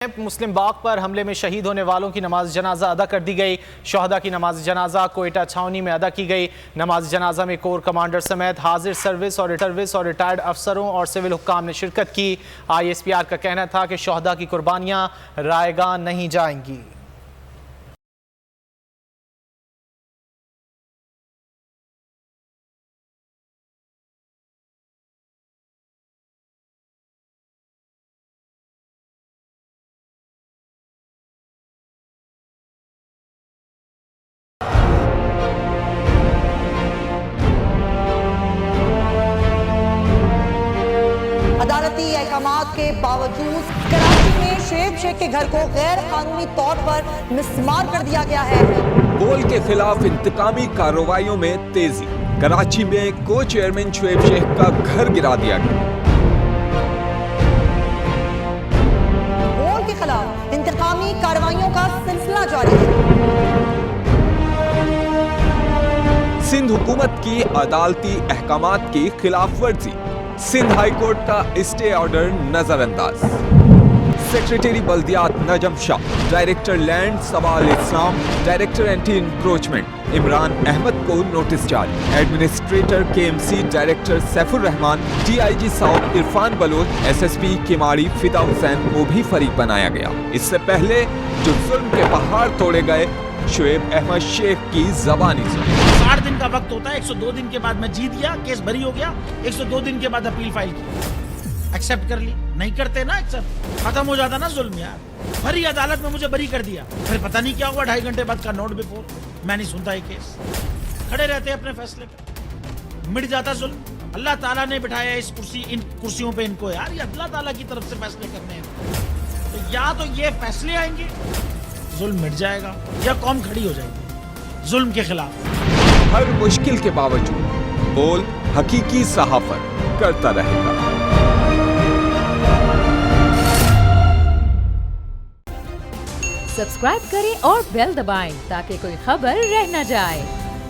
मुस्लिम बाग पर हमले में शहीद होने वालों की नमाज जनाजा अदा कर दी गई। शोहदा की नमाज जनाजा कोयटा छावनी में अदा की गई। नमाज जनाजा में कोर कमांडर समेत हाजिर सर्विस और रिटायर्ड अफसरों और सिविल हुक्काम ने शिरकत की। ISPR का कहना था कि शोहदा की कुर्बानियां रायगा नहीं जाएंगी। अदालती अहकामात के बावजूद कराची में शुएब शेख के घर को गैर कानूनी तौर पर मिस्मार कर दिया गया है। बोल के खिलाफ इंतकामी कार्रवाइयों में तेजी। कराची में को चेयरमैन शुएब शेख का घर गिरा दिया गया। बोल के खिलाफ इंतकामी कार्रवाइयों का सिलसिला जारी है। सिंध हुकूमत की अदालती अहकामात की खिलाफ वर्जी। सिंध हाई कोर्ट का स्टे ऑर्डर नजरअंदाज। सेक्रेटरी बल्दियात Najam Shah, director land Sawal Islam, director anti encroachment Imran Ahmed को नोटिस जारी। Administrator KMC director Saifur Rehman, DIG south Irfan Baloch, SSP Keamari Fida Hussain को भी फरीक बनाया गया। इससे पहले जो जुल्म के पहाड़ तोड़े गए, शुएब अहमद शेख की जबानी सुनी। 60 दिन का वक्त होता है। 102 दिन के बाद मैं जीत गया, केस भरी हो गया। 102 दिन के बाद अपील फाइल की, एक्सेप्ट कर ली। नहीं करते ना एक्सेप्ट, खत्म हो जाता ना जुल्म यार। भरी अदालत में मुझे बरी कर दिया, फिर पता नहीं क्या हुआ 2.5 घंटे बाद का नोट बिफोर। मैं नहीं सुनता ये केस, खड़े रहते अपने फैसले पे, मिट जाता जुल्म। अल्लाह ताला ने बिठाया इस इन कुर्सियों पे इनको यार, ये अल्लाह ताला की तरफ से फैसले करने हैं। तो या तो ये फैसले आएंगे, जुल्म मिट जाएगा, या कौम खड़ी हो जाएगी जुल्म के खिलाफ। हर मुश्किल के बावजूद बोल हकीकी सहाफत करता रहेगा। सब्सक्राइब करें और बेल दबाएं ताकि कोई खबर रह न जाए।